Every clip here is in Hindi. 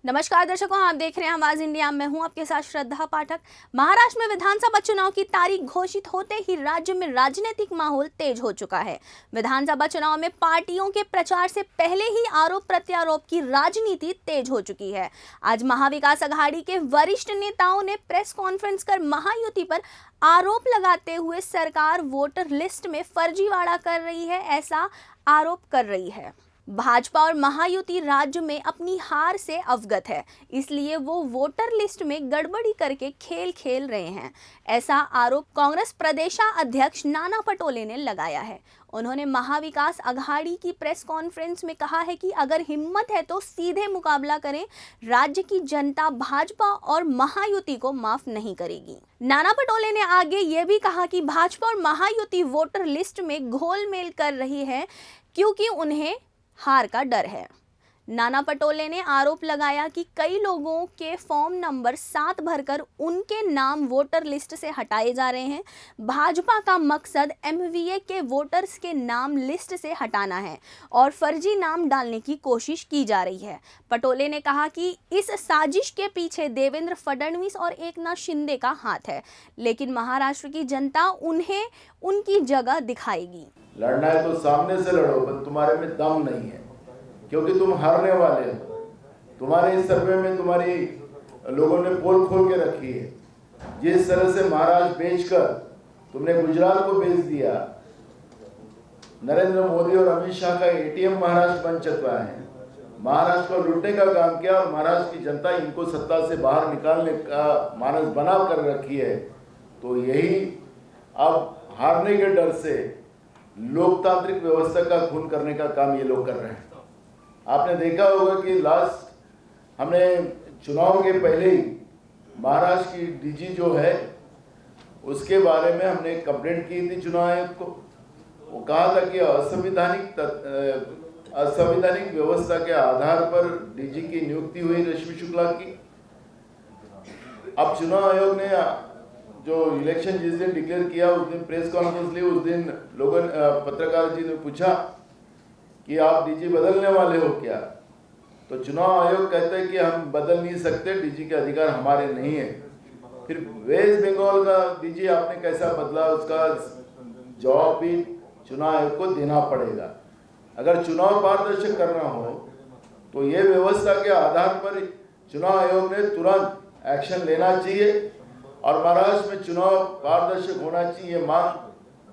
नमस्कार दर्शकों, आप देख रहे हैं आवाज इंडिया। मैं हूं आपके साथ श्रद्धा पाठक। महाराष्ट्र में विधानसभा चुनाव की तारीख घोषित होते ही राज्य में राजनीतिक माहौल तेज हो चुका है। विधानसभा चुनाव में पार्टियों के प्रचार से पहले ही आरोप प्रत्यारोप की राजनीति तेज हो चुकी है। आज महाविकास अघाड़ी के वरिष्ठ नेताओं ने प्रेस कॉन्फ्रेंस कर महायुति पर आरोप लगाते हुए सरकार वोटर लिस्ट में फर्जीवाड़ा कर रही है, ऐसा आरोप कर रही है। भाजपा और महायुति राज्य में अपनी हार से अवगत है, इसलिए वो वोटर लिस्ट में गड़बड़ी करके खेल खेल रहे हैं, ऐसा आरोप कांग्रेस प्रदेशाध्यक्ष नाना पटोले ने लगाया है। उन्होंने महाविकास अघाड़ी की प्रेस कॉन्फ्रेंस में कहा है कि अगर हिम्मत है तो सीधे मुकाबला करें, राज्य की जनता भाजपा और महायुति को माफ नहीं करेगी। नाना पटोले ने आगे ये भी कहा कि भाजपा और महायुति वोटर लिस्ट में घोलमेल कर रही है क्योंकि उन्हें हार का डर है। नाना पटोले ने आरोप लगाया कि कई लोगों के फॉर्म नंबर 7 भरकर उनके नाम वोटर लिस्ट से हटाए जा रहे हैं। भाजपा का मकसद एमवीए के वोटर्स के नाम लिस्ट से हटाना है और फर्जी नाम डालने की कोशिश की जा रही है। पटोले ने कहा कि इस साजिश के पीछे देवेंद्र फडणवीस और एकनाथ शिंदे का हाथ है, लेकिन महाराष्ट्र की जनता उन्हें उनकी जगह दिखाएगी। लड़ना है तो सामने से लड़ो, पर तुम्हारे में दम नहीं है क्योंकि तुम हारने वाले हो। तुम्हारे इस सर्वे में तुम्हारी लोगों ने पोल खोल के रखी है। जिस तरह से महाराष्ट्र बेचकर तुमने गुजरात को बेच दिया, नरेंद्र मोदी और अमित शाह का एटीएम महाराष्ट्र बन चुका है। महाराष्ट्र को लूटने का काम किया और महाराष्ट्र की जनता इनको सत्ता से बाहर निकालने का मानस बना कर रखी है। तो यही अब हारने के डर से लोकतांत्रिक व्यवस्था का खून करने का काम ये लोग कर रहे हैं। आपने देखा होगा कि लास्ट हमने चुनाव के पहले ही महाराष्ट्र की डीजी जो है उसके बारे में हमने कंप्लेंट की थी चुनाव आयोग को। वो कहा था कि असंवैधानिक व्यवस्था के आधार पर डीजी की नियुक्ति हुई रश्मि शुक्ला की। अब चुनाव आयोग ने जो इलेक्शन जिस दिन डिक्लेयर किया उस दिन प्रेस कॉन्फ्रेंस ली। उस दिन लोगों पत्रकार जी ने पूछा कि आप डीजी बदलने वाले हो क्या? तो चुनाव आयोग कहते हैं कि हम बदल नहीं सकते, डीजी के अधिकार हमारे नहीं है। फिर वेस्ट बंगाल का डीजी आपने कैसा बदला, उसका जवाब भी चुनाव आयोग को देना पड़ेगा। अगर चुनाव पारदर्शी करना हो तो ये व्यवस्था के आधार पर चुनाव आयोग ने तुरंत एक्शन लेना चाहिए और महाराष्ट्र में चुनाव पारदर्शक होना चाहिए। मांग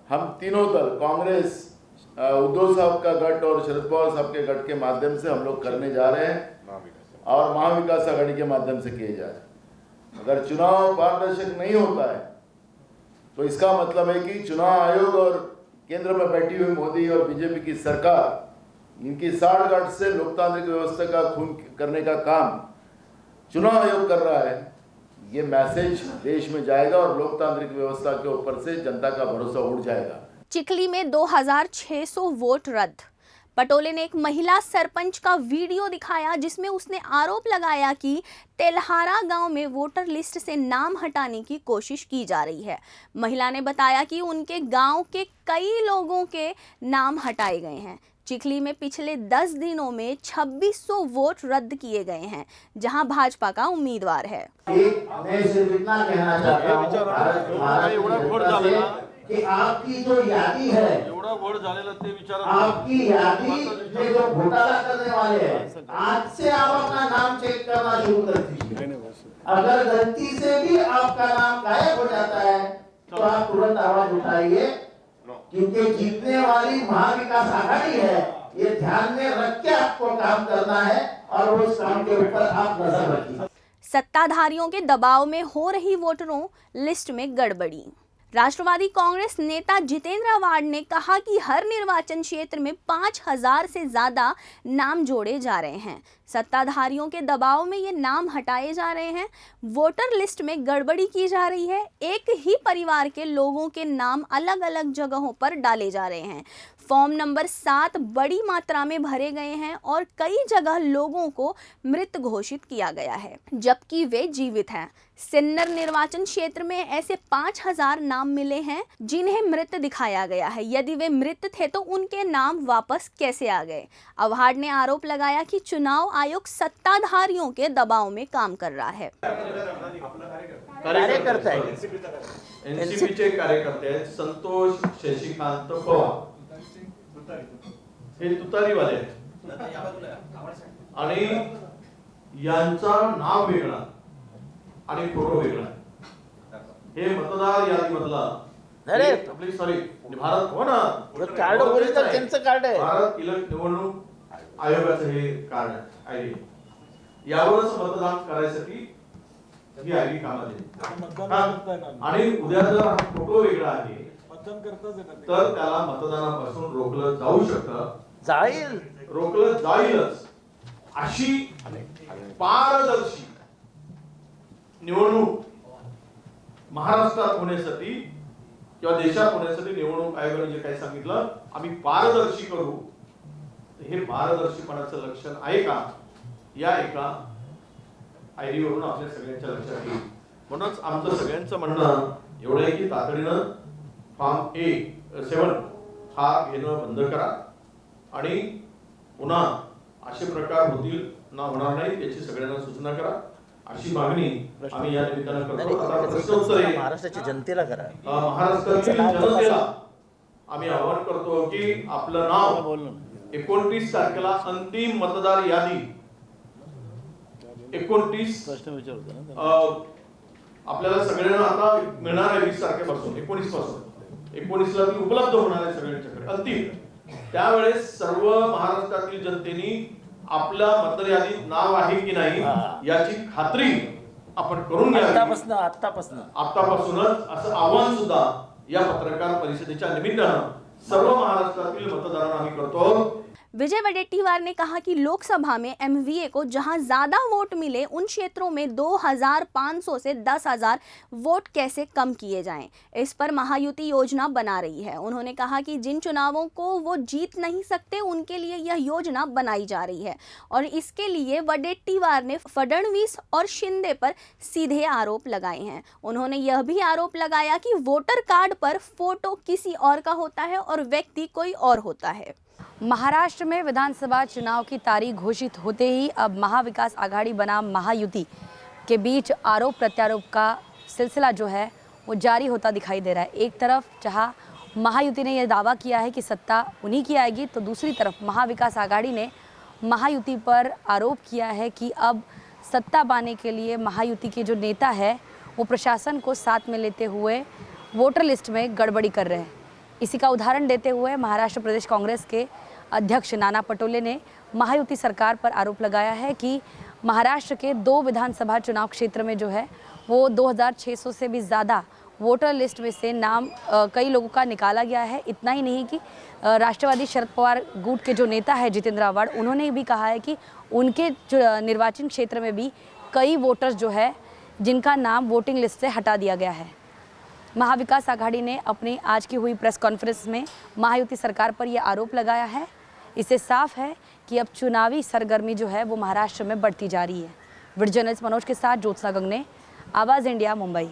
हम तीनों दल, कांग्रेस, उद्धव साहब का गठ और शरद पवार साहब के गठ के माध्यम से हम लोग करने जा रहे हैं और महाविकास आघाड़ी के माध्यम से किए जा रहे हैं। अगर चुनाव पारदर्शक नहीं होता है तो इसका मतलब है कि चुनाव आयोग और केंद्र में बैठी हुई मोदी और बीजेपी की सरकार, इनकी साठगांठ से लोकतांत्रिक व्यवस्था का खून करने का काम चुनाव आयोग कर रहा है। ये मैसेज देश में जाएगा और लोकतांत्रिक व्यवस्था के ऊपर से जनता का भरोसा उड़ जाएगा। चिखली में 2600 वोट रद्द। पटोले ने एक महिला सरपंच का वीडियो दिखाया जिसमें उसने आरोप लगाया कि तेल्हारा गांव में वोटर लिस्ट से नाम हटाने की कोशिश की जा रही है। महिला ने बताया कि उनके गांव के कई लोगों के नाम हटाए गए हैं। चिखली में पिछले 10 दिनों में 2600 वोट रद्द किए गए हैं, जहां भाजपा का उम्मीदवार है। मैं सिर्फ इतना कहना चाहता हूं कि आपकी जो यादी है, आपकी यादी में जो घोटाला करने वाले हैं, आज से आप अपना नाम चेक करना शुरू कर दीजिए। अगर गलती से भी आपका नाम गायब हो जाता है तो आप तुरंत आवाज उठाइए, क्योंकि जीतने वाली महाविकास आघाड़ी है। ये ध्यान में रख के आपको काम करना है और उस काम के ऊपर आप नजर रखिए। सत्ताधारियों के दबाव में हो रही वोटरों लिस्ट में गड़बड़ी। राष्ट्रवादी कांग्रेस नेता जितेंद्र आवाड ने कहा कि हर निर्वाचन क्षेत्र में 5000 से ज्यादा नाम जोड़े जा रहे हैं। सत्ताधारियों के दबाव में ये नाम हटाए जा रहे हैं, वोटर लिस्ट में गड़बड़ी की जा रही है। एक ही परिवार के लोगों के नाम अलग अलग जगहों पर डाले जा रहे हैं। फॉर्म नंबर 7 बड़ी मात्रा में भरे गए हैं और कई जगह लोगों को मृत घोषित किया गया है जबकि वे जीवित हैं। सिन्नर निर्वाचन क्षेत्र में ऐसे 5000 नाम मिले हैं जिन्हें मृत दिखाया गया है। यदि वे मृत थे तो उनके नाम वापस कैसे आ गए? अवहाड ने आरोप लगाया कि चुनाव आयोग सत्ताधारियों के दबाव में काम कर रहा है। कार्यकर्ता आहे एनसीपीचे कार्यकर्ते आहेत संतोष शशिकांत पवार, हे तुतारीवाले आहेत आणि यांचं नाव वेगळं आणि फोटो वेगळा. हे मतदार यादीमधला अरे आपली सॉरी भारत हो ना कार्ड ओरिजिनल त्यांचं कार्ड आहे. भारत निवडणूक आयोगाचं हे कार्ड आहे आयडी. यावरच मतदान करायसाठी ही आयडी कामात येते आणि उद्या जर हा फोटो वेगळा आहे तर त्याला मतदानापासून रोखलं जाऊ शकतं, रोखलं जाईलच. अशी पारदर्शी निवडणूक महाराष्ट्रात होण्यासाठी किंवा देशात होण्यासाठी निवडणूक आयोगाने जे काही सांगितलं आम्ही पारदर्शी करू, हे पारदर्शीपणाचं लक्षण आहे का या एका आयडी वरून आपल्या सगळ्यांच्या लक्षात येईल. म्हणूनच आमचं सगळ्यांचं म्हणणं एवढं आहे की तातडीनं फॉर्म 7 हा घेणं बंद करा आणि पुन्हा असे प्रकार होतील ना होणार नाही याची सगळ्यांना सूचना करा, अशी मागणी आम्ही या निमित्तानं करतो. आता प्रश्न उत्तर आहे महाराष्ट्राच्या जनतेला करा, महाराष्ट्रातील जनतेला आम्ही आवाहन करतो की आपलं नाव 29 तारखेला अंतिम मतदार यादी 29 आपल्याला सगळ्यांना आता मिळणार आहे 20 तारखेपासून 19 पासून 19ला ती उपलब्ध होणार आहे सगळ्यांच्याकडे अंतिम. त्यावेळेस सर्व महाराष्ट्रातील जनतेने आपल्या मतदार यादीत नाव आहे की नाही याची खात्री आपण करून घ्यावी आतापासूनच, असं आव्हान सुद्धा या पत्रकार परिषदेच्या निमित्तानं सर्व महाराष्ट्रातील मतदारांना आम्ही करतो. विजय वडेट्टीवार ने कहा कि लोकसभा में एमवीए को जहां ज्यादा वोट मिले उन क्षेत्रों में 2500 से 10,000 वोट कैसे कम किए जाएं, इस पर महायुति योजना बना रही है। उन्होंने कहा कि जिन चुनावों को वो जीत नहीं सकते उनके लिए यह योजना बनाई जा रही है और इसके लिए वडेट्टीवार ने फडणवीस और शिंदे पर सीधे आरोप लगाए हैं। उन्होंने यह भी आरोप लगाया कि वोटर कार्ड पर फोटो किसी और का होता है और व्यक्ति कोई और होता है। महाराष्ट्र में विधानसभा चुनाव की तारीख घोषित होते ही अब महाविकास आघाड़ी बनाम महायुति के बीच आरोप प्रत्यारोप का सिलसिला जो है वो जारी होता दिखाई दे रहा है। एक तरफ जहां महायुति ने यह दावा किया है कि सत्ता उन्हीं की आएगी, तो दूसरी तरफ महाविकास आघाड़ी ने महायुति पर आरोप किया है कि अब सत्ता पाने के लिए महायुति के जो नेता है वो प्रशासन को साथ में लेते हुए वोटर लिस्ट में गड़बड़ी कर रहे हैं। इसी का उदाहरण देते हुए महाराष्ट्र प्रदेश कांग्रेस के अध्यक्ष नाना पटोले ने महायुति सरकार पर आरोप लगाया है कि महाराष्ट्र के 2 विधानसभा चुनाव क्षेत्र में जो है वो 2600 से भी ज़्यादा वोटर लिस्ट में से नाम कई लोगों का निकाला गया है। इतना ही नहीं कि राष्ट्रवादी शरद पवार गुट के जो नेता है जितेंद्र आव्हाड, उन्होंने भी कहा है कि उनके निर्वाचन क्षेत्र में भी कई वोटर्स जो है जिनका नाम वोटिंग लिस्ट से हटा दिया गया है। महाविकास आघाड़ी ने अपनी आज की हुई प्रेस कॉन्फ्रेंस में महायुति सरकार पर यह आरोप लगाया है। इससे साफ है कि अब चुनावी सरगर्मी जो है वो महाराष्ट्र में बढ़ती जा रही है। वीडियो जर्नलिस्ट मनोज के साथ ज्योत्सना गंगने, आवाज़ इंडिया, मुंबई।